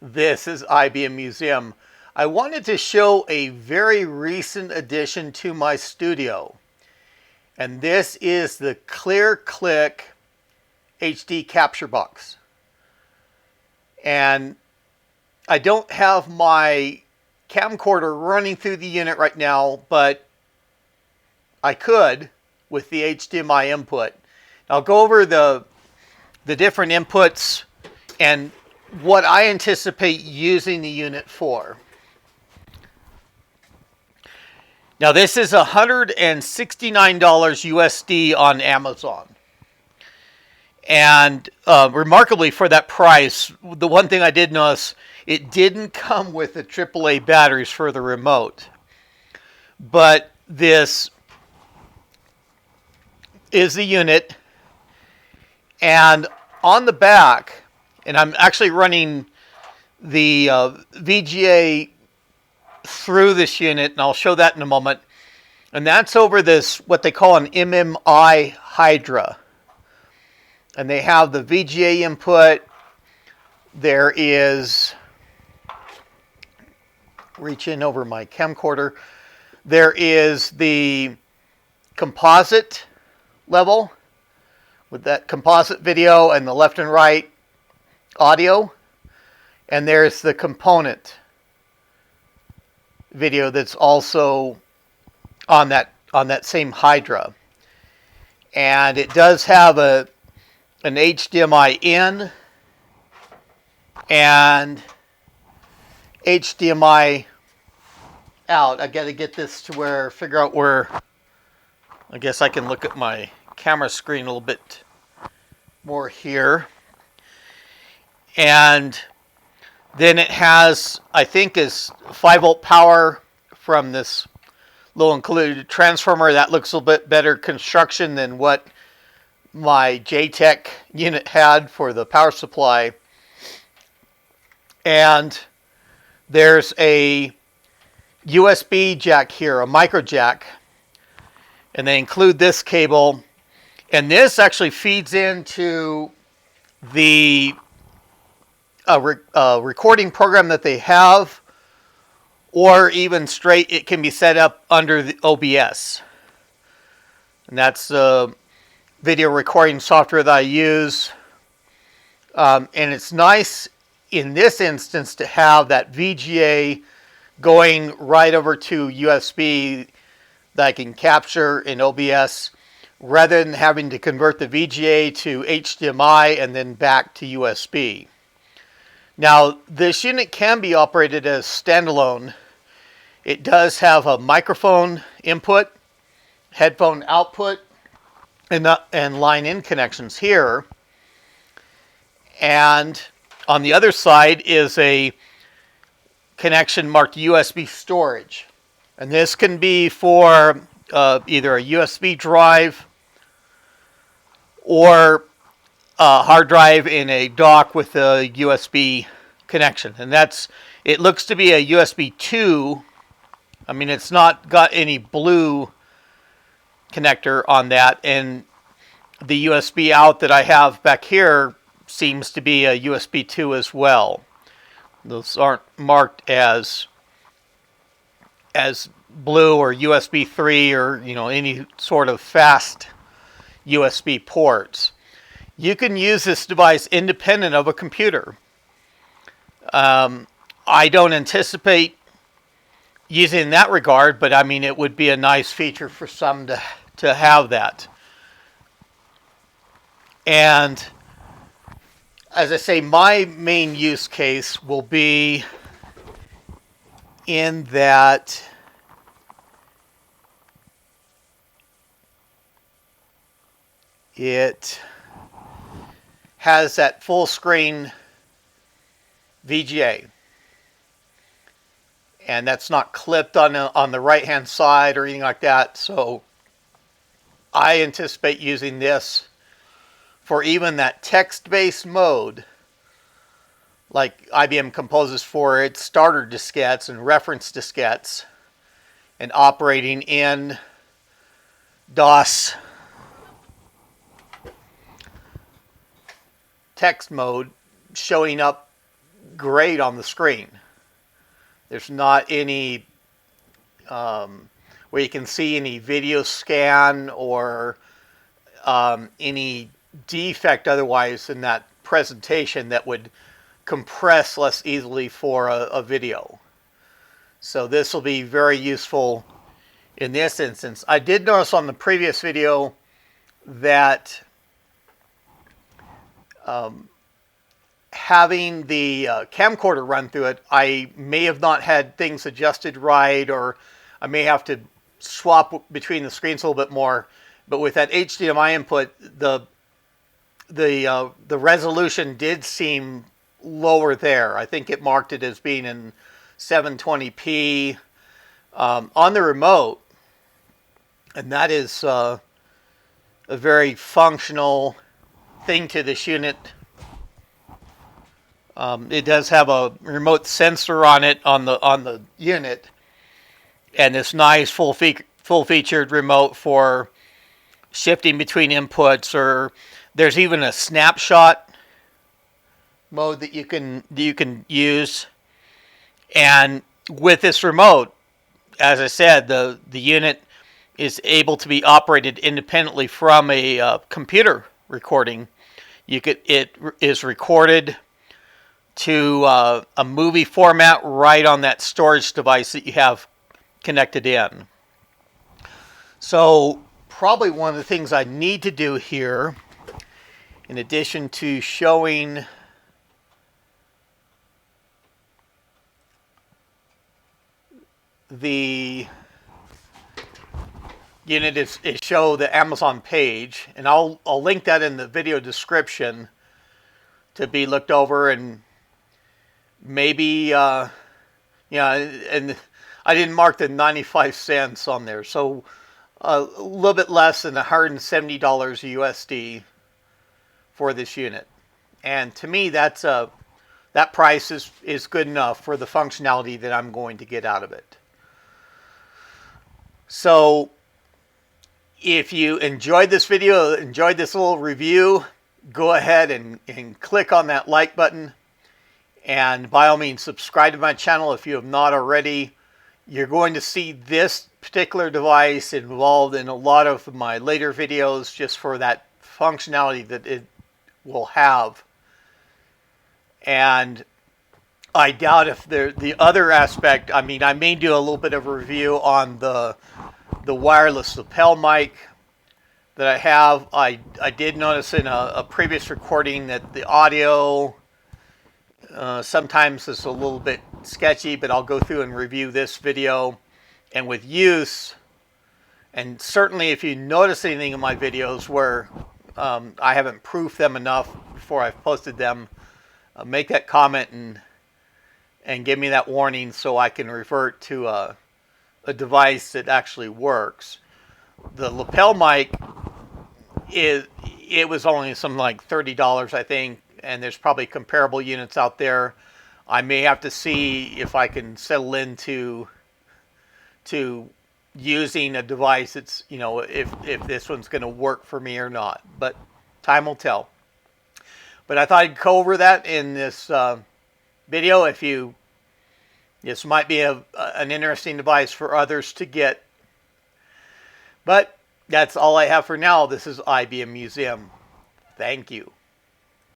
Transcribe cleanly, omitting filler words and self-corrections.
This is IBM Museum. I wanted to show a very recent addition to my studio. And this is the ClearClick HD capture box. And I don't have my camcorder running through the unit right now, but I could with the HDMI input. I'll go over the different inputs and what I anticipate using the unit for. Now this is $169 USD on Amazon. And remarkably for that price, the one thing I did notice, it didn't come with the AAA batteries for the remote. But this is the unit, and on the back, and I'm actually running the VGA through this unit, and I'll show that in a moment. And that's over this, what they call an MMI Hydra. And they have the VGA input. There is, reach in over my camcorder, there is the composite level with that composite video and the left and right audio, and there's the component video that's also on that same Hydra. And it does have an HDMI in and HDMI out. I got to get this to where, figure out where, I guess I can look at my camera screen a little bit more here. And then it has, I think, is 5-volt power from this little included transformer. That looks a little bit better construction than what my JTEC unit had for the power supply. And there's a USB jack here, a micro jack. And they include this cable. And this actually feeds into the recording program that they have, or even straight, it can be set up under the OBS. And that's the video recording software that I use. And it's nice in this instance to have that VGA going right over to USB that I can capture in OBS, rather than having to convert the VGA to HDMI and then back to USB. Now, this unit can be operated as standalone. It does have a microphone input, headphone output, and line-in connections here. And on the other side is a connection marked USB storage. And this can be for either a USB drive or a hard drive in a dock with a USB connection. And it looks to be a USB 2. I mean, it's not got any blue connector on that. And the USB out that I have back here seems to be a USB 2 as well. Those aren't marked as blue or USB 3 or any sort of fast USB ports. You can use this device independent of a computer. I don't anticipate using in that regard, but I mean, it would be a nice feature for some to have that. And as I say, my main use case will be in that it has that full screen VGA, and that's not clipped on the right hand side or anything like that. So I anticipate using this for even that text-based mode like IBM composes for its starter diskettes and reference diskettes, and operating in DOS text mode, showing up great on the screen. There's not any where you can see any video scan or any defect otherwise in that presentation that would compress less easily for a video. So this will be very useful in this instance. I did notice on the previous video that having the camcorder run through it, I may have not had things adjusted right, or I may have to swap between the screens a little bit more. But with that HDMI input, the resolution did seem lower there. I think it marked it as being in 720p on the remote, and that is a very functional thing to this unit. It does have a remote sensor on it on the unit, and this nice full-featured remote for shifting between inputs, or there's even a snapshot mode that you can use. And with this remote, as I said, the unit is able to be operated independently from a computer recording. It is recorded to a movie format right on that storage device that you have connected in. So probably one of the things I need to do here, in addition to showing the unit, is show the Amazon page, and I'll link that in the video description to be looked over, and maybe yeah, and I didn't mark the 95 cents on there, so a little bit less than $170 USD for this unit. And to me, that price is good enough for the functionality that I'm going to get out of it. So if you enjoyed this video, enjoyed this little review, go ahead and click on that like button. And by all means, subscribe to my channel if you have not already. You're going to see this particular device involved in a lot of my later videos, just for that functionality that it will have. And I doubt if the other aspect, I mean, I may do a little bit of a review on the wireless lapel mic that I have. I did notice in a previous recording that the audio sometimes is a little bit sketchy, but I'll go through and review this video. And with use, and certainly if you notice anything in my videos where I haven't proofed them enough before I've posted them, make that comment and give me that warning so I can revert to a device that actually works. The lapel mic, it was only something like $30, I think, and there's probably comparable units out there. I may have to see if I can settle into using a device that's, you know, if this one's going to work for me or not, but time will tell. But I thought I'd go over that in this video. This might be an interesting device for others to get. But that's all I have for now. This is IBM Museum. Thank you.